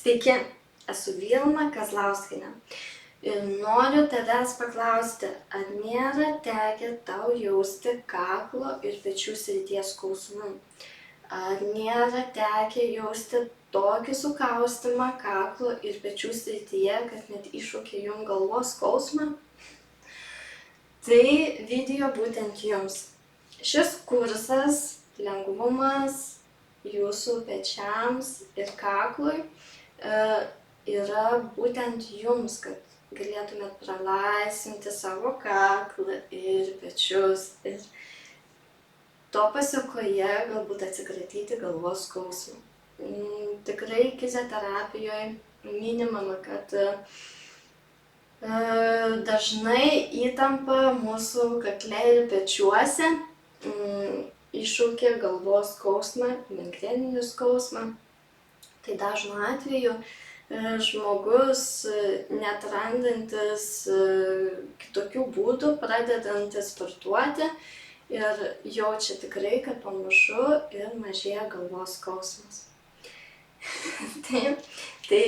Sveiki, esu Vilma Kazlauskienė ir noriu tavęs paklausti, ar nėra tekę tau jausti kaklo ir pečių srities skausmų? Ar nėra tekę jausti tokį sukaustimą kaklo ir pečių srityje, kad net iššaukė jum galvos skausmą? Tai video būtent jums. Šis kursas lengvumas jūsų pečiams ir kaklui yra būtent jums, kad galėtumėt pralaisvinti savo kaklą ir pečius ir to pasekoje galbūt atsikratyti galvos skausmų. Tikrai kizioterapijoje minimama, kad dažnai įtampa mūsų kakle ir pečiuose iššaukia galvos skausmą, migreninį skausmą. Tai dažnu atveju žmogus netrandantis kitokių būdų, pradedantis sportuoti ir jaučia tikrai, kad pamažu ir mažėja galvos skausmas. Tai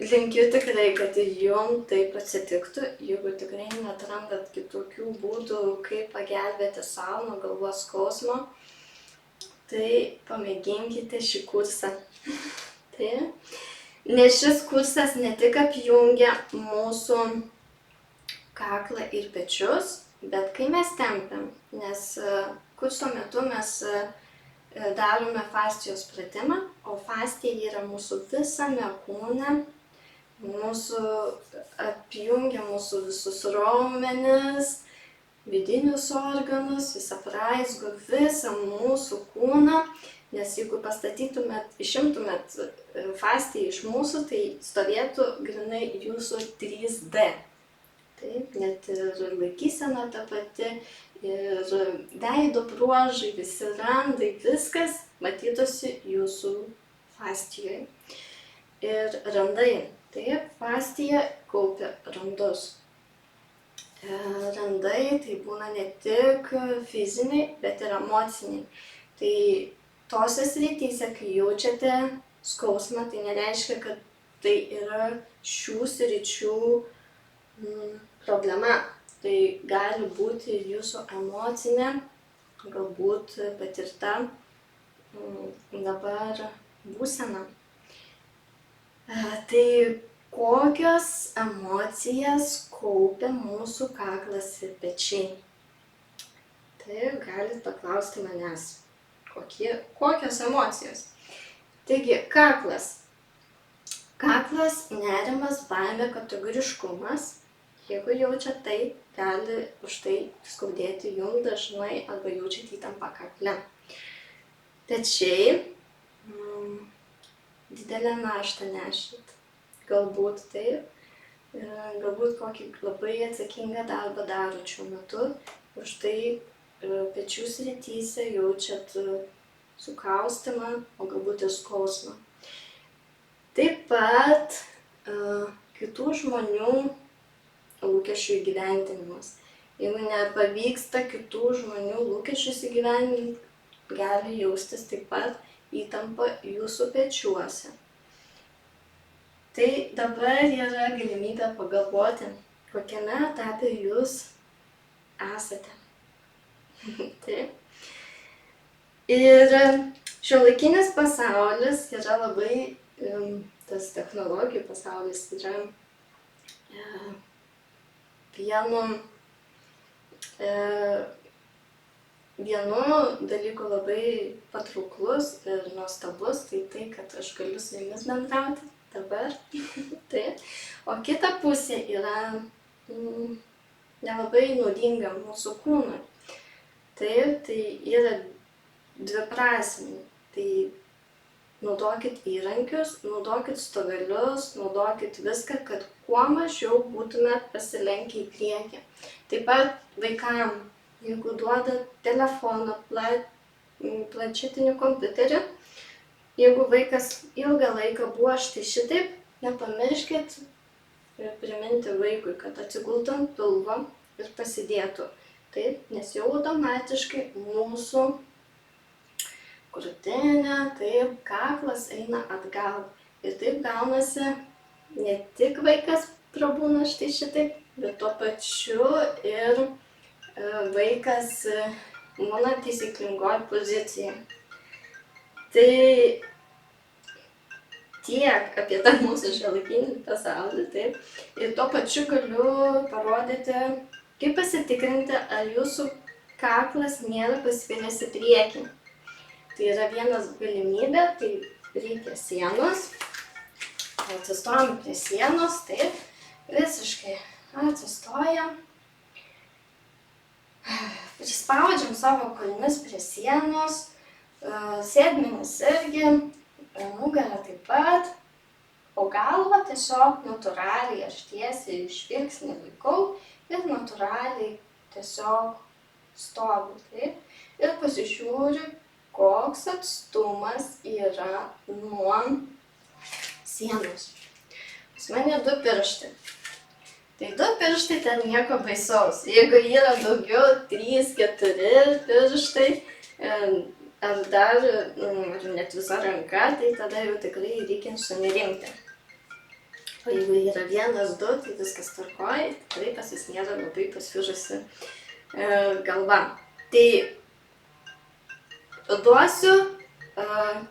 linkiu tikrai, kad ir jums taip atsitiktų, jeigu tikrai netrandat kitokių būdų, kaip pagelbėti savo nuo galvos skausmo, tai pamėginkite šį kursą. Nes šis kursas ne tik apjungia mūsų kaklą ir pečius, bet kai mes tempiam, nes kurso metu mes darome fascijos pratimą, o fascija yra mūsų visame kūne, apjungia mūsų visus raumenis, vidinius organus, visą praizgo, visą mūsų kūną. Nes jeigu pastatytumėt, išimtumėt fasciją iš mūsų, tai stovėtų grynai jūsų 3D. Taip, net ir laikysena ta pati, ir veido bruožai, visi randai, viskas matytųsi jūsų fascijoje. Ir randai. Taip, fascija kaupia randus. Randai tai būna ne tik fiziniai, bet ir emociniai. Tai tose srityse, kai jaučiate skausmą, tai nereiškia, kad tai yra šių sričių problema. Tai gali būti ir jūsų emocinė, galbūt patirta dabar būsena. Tai kokios emocijas kaupia mūsų kaklas ir pečiai? Tai galit paklausti manęs. Kokios emocijos? Taigi, kaklas. Kaklas, nerimas, baimė, kategoriškumas. Jeigu jaučiat tai, gali už tai skaudėti jums dažnai arba jaučiat įtampą kakle. Pečiai, didelę naštą nešit. Galbūt taip. Galbūt kokį labai atsakingą darbą darot šiuo metu. Už tai pečių srityse jaučiat sukaustimą, o galbūt ir skausmą. Taip pat kitų žmonių lūkesčių įgyvendinimas. Jeigu nepavyksta kitų žmonių lūkesčius įgyvendinti, gali jaustis taip pat įtampa jūsų pečiuose. Tai dabar yra galimybė pagalvoti, kokiame etape jūs esate. Taip. Ir šiuolaikinis pasaulis yra labai, tas technologijų pasaulis yra vienu dalyku labai patrauklus ir nuostabus, tai kad aš galiu su jumis bendrauti dabar. Taip. O kita pusė yra nelabai naudinga mūsų kūnui. Taip, tai yra dviprasmiai. Tai naudokit įrankius, naudokit stovelius, naudokit viską, kad kuo mažiau būtumėt pasilenkę į priekį. Taip pat vaikam, jeigu duodat telefoną, planšetinį kompiuterį, jeigu vaikas ilgą laiką buoš, tai šitaip nepamirškit priminti vaikui, kad atsigultų ant pilvo ir pasidėtų. Taip, nes jau automatiškai mūsų krūtinė, taip, kaklas eina atgal. Ir taip gaunasi, ne tik vaikas prabūna štai šitaip, bet tuo pačiu ir vaikas būna taisyklingoj pozicijoj. Tai tiek apie tą mūsų šiuolaikinį pasaulį, taip. Ir tuo pačiu galiu parodyti, kaip pasitikrinti, ar jūsų kaklas nėra pasviręs į priekį. Tai yra vienas galimybė, tai reikia sienos. Atsistojam prie sienos, taip, visiškai atsistojam. Prispaudžiam savo kulnus prie sienos, sėdmenis irgi, nugarą taip pat, o galvą tiesiog natūraliai aš tiesiai žvilgsnį laikau ir natūraliai tiesiog stoviu, taip, ir pasižiūriu, koks atstumas yra nuo sienos. Pas mane 2 pirštai. Tai 2 pirštai ten nieko baisaus. Jeigu yra daugiau, 3, 4 pirštai, ar dar net visa ranka, tai tada jau tikrai reikia sunerimti. O jeigu yra 1, 2, tai viskas tvarkoj, tikrai pas jis nėra labai pasvirusi galva. Tai duosiu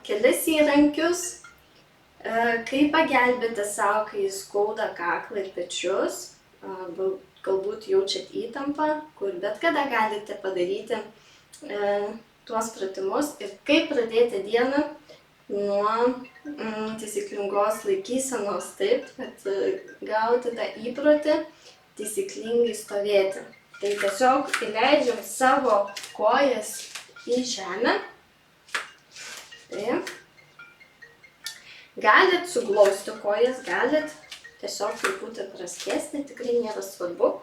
kelis įrankius, kaip pagelbėti savo, kai skauda kaklą ir pečius, galbūt jaučiat įtampą, kur bet kada galite padaryti tuos pratimus ir kaip pradėti dieną nuo taisyklingos laikysenos, taip, kad gauti tą įprotį taisyklingai stovėti. Tai tiesiog įleidžiam savo kojas į žemę. Taip. Galit suglausti kojas, galit tiesiog truputį praskėsti, tikrai nėra svarbu.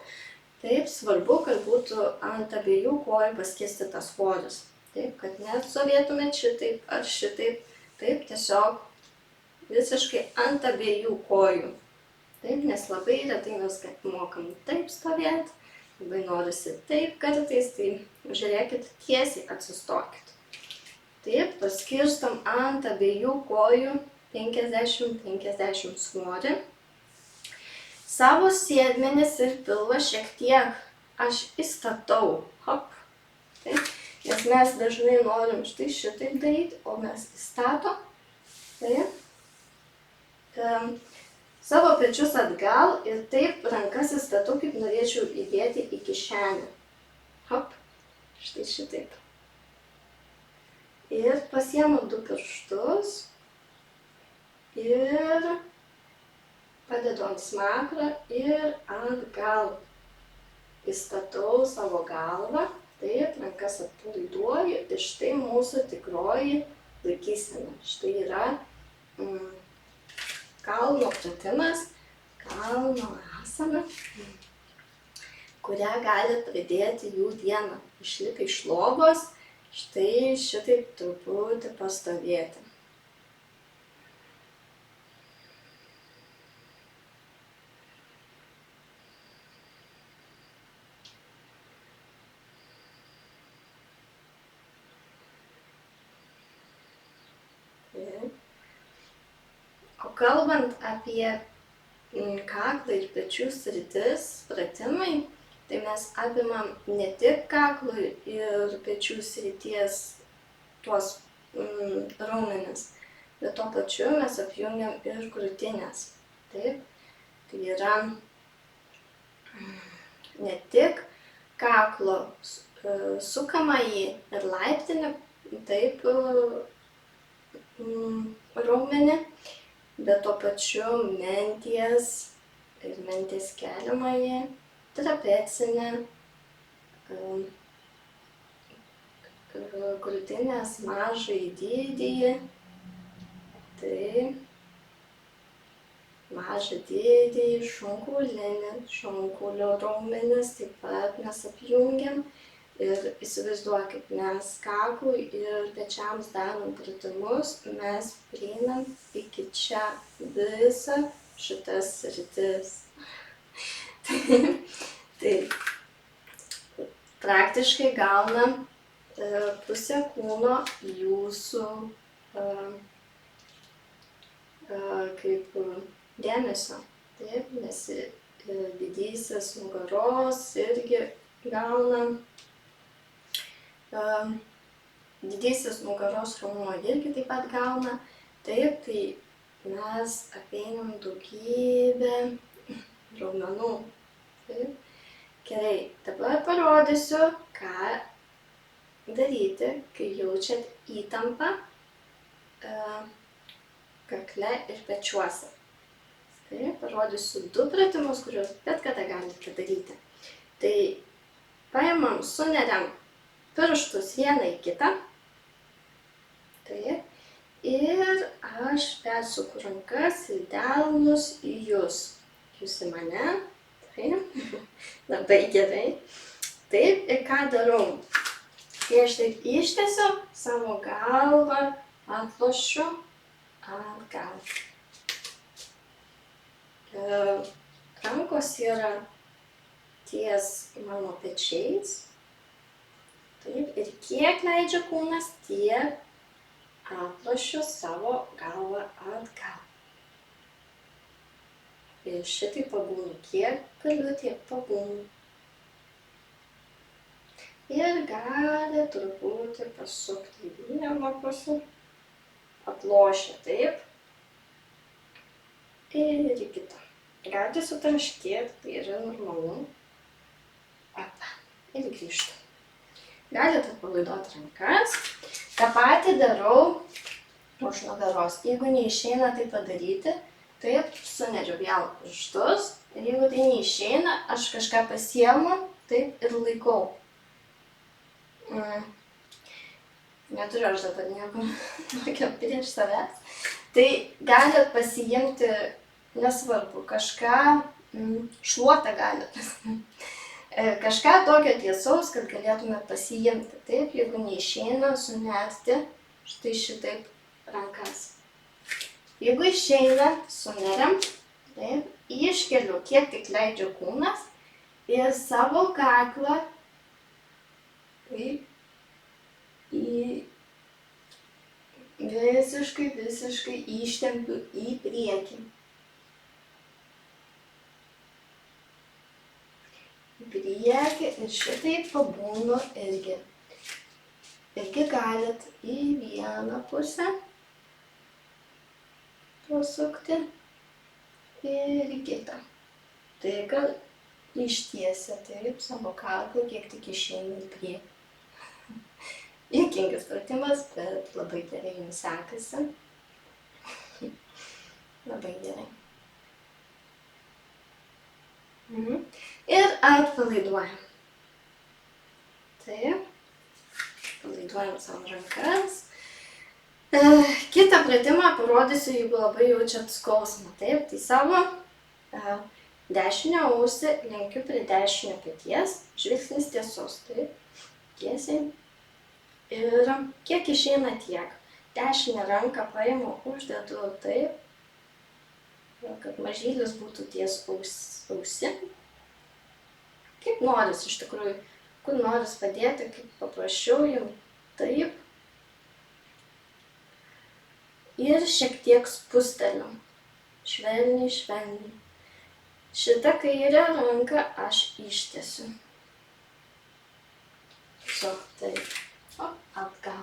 Taip, svarbu, kad būtų ant abiejų kojų paskėstytas svoris. Taip, kad nestovėtumėt šitaip ar šitaip. Taip, tiesiog visiškai ant abiejų kojų. Taip, nes labai retai mes mokam taip stovėti, labai norisi taip kartais, tai žiūrėkit, tiesiai atsistokit. Taip, paskirstam ant abiejų kojų 50-50 svorį. Savo sėdmenis ir pilvą šiek tiek aš įstatau. Hop. Taip. Nes mes dažnai norim štai šitaip daryti, o mes įstatom. Taip. Savo pečius atgal ir taip rankas įstatau, kaip norėčiau įdėti į kišenę. Hop. Štai šitaip. Ir pasiemu 2 pirštus. Ir padedu ant smakro ir atgal įstatau savo galvą, taip, rankas atpalaiduoju ir štai mūsų tikroji laikysena. Štai yra kalno pratimas, kalno asana, kurią gali pradėti jų dieną. Išlipę iš lovos, štai šitaip truputį pastovėti. O kalbant apie kaklą ir pečių sritis, pratimai, tai mes apimam ne tik kaklo ir pečių srities tuos raumenis, bet tuo pačiu mes apjungiam ir krūtinės. Taip, tai yra ne tik kaklo sukamąjį ir laiptinį, taip, raumenį, bet tuo pačiu menties ir menties keliamąjį, trapecinį, krūtinės mažąjį didįjį, tai mažą didįjį, šonkulinį, šonkulio raumenis taip pat mes apjungiam. Ir įsivaizduokit, mes kaklui ir pečiams darom pratimus, mes prieinam iki čia visą šitas sritis. Tai praktiškai gaunam pusę kūno jūsų kaip dėmesio. Taip, nes didysis nugaros irgi gauna, didysis nugaros raumuo irgi taip pat gauna. Taip, tai mes apeinam daugybę raumenų. Taip. Gerai, dabar parodysiu, ką daryti, kai jaučiat įtampą kakle ir pečiuose. Tai parodysiu 2 pratimus, kuriuos bet kada galite daryti. Tai paimam, suneriam pirštus vieną į kitą. Tai ir aš persuku rankas ir delnus į jūs. Jūs į mane. Tai labai gerai. Taip, ir ką darau? Kai aš taip ištiesiu, savo galvą atlošiu atgal. Rankos yra ties mano pečiais. Taip, ir kiek leidžia kūnas, tiek atlošiu savo galvą atgal. Ir šitai pabūnu, kiek galiu, tiek pabūnu. Ir gali truputį pasukti į vieną pusę, atlošia taip, ir į kitą. Galite sutraškėti, tai yra normalu. Apa, ir grįžtu. Galite atpalaiduoti rankas. Ta patį darau už nugaros. Jeigu neišeina tai padaryti, taip, suneriu vėl pirštus. Ir jeigu tai neišeina, aš kažką pasiemu, taip, ir laikau. Neturiu aš dabar nieko prieš savęs. Tai galit pasiimti, nesvarbu, kažką, šluotą galit pasiimti. Kažką tokio tiesaus, kad galėtumėt pasiimti. Taip, jeigu neišeina, sunerti štai šitaip rankas. Jeigu išeina, suneriam, taip, iškeliu, kiek tik leidžia kūnas ir savo kaklą taip, visiškai ištempiu į priekį. Į priekį ir šitaip pabūnu irgi. Irgi galit į vieną pusę pasukti ir į kitą. Tai gal ištiesia taip savo kaklą, kiek tik išeina į priekį. Juokingas pratimas, bet labai gerai jums sekasi. Labai gerai. Ir atpalaiduojam. Taip. Atpalaiduojam savo rankas. Kitą pratimą parodysiu, jeigu labai jaučiat skausmą. Taip, tai savo dešinę ausį lenkiu prie dešinio peties. Žvilgsnis tiesus. Taip. Tiesiai. Ir kiek išeina tiek. Dešinę ranką paimu, uždedu taip, kad mažylis būtų ties ausi. Kaip noris iš tikrųjų, kur noris padėti, kaip paprasčiau jums, taip. Ir šiek tiek spusteliu. Švelniai, švelniai. Šitą kairę ranką aš ištiesiu. Tiesiog taip. O, atgal.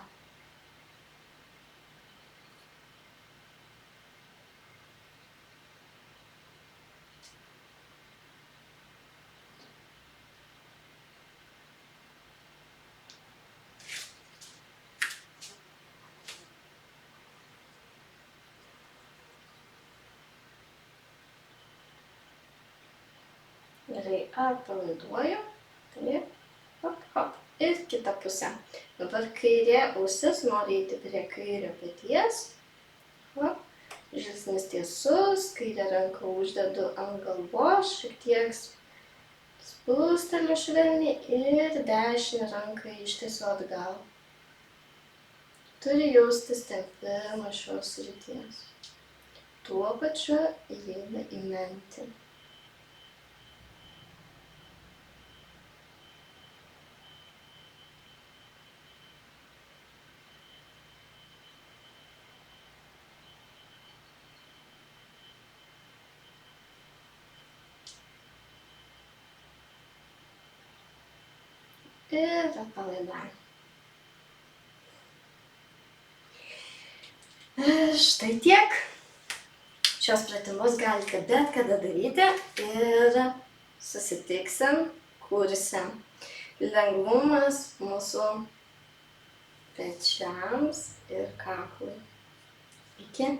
Gerai, atpalaiduoju. Taip, hop, hop. Ir kitą pusę. Dabar kairė ausis, noriu eiti prie kairio peties. Hop. Žvilgsnis tiesus, kairę ranką uždedu ant galvos, šiek tiek spusteliu švelniai ir dešinę ranką ištiesiu atgal. Turi jaustis tempimas šios srities. Tuo pačiu įeina į mentį. ir atpalaidavim. Štai tiek. Šios pratimus galite bet kada daryti ir susitiksim kurse. Lengvumas mūsų pečiams ir kaklui. Iki.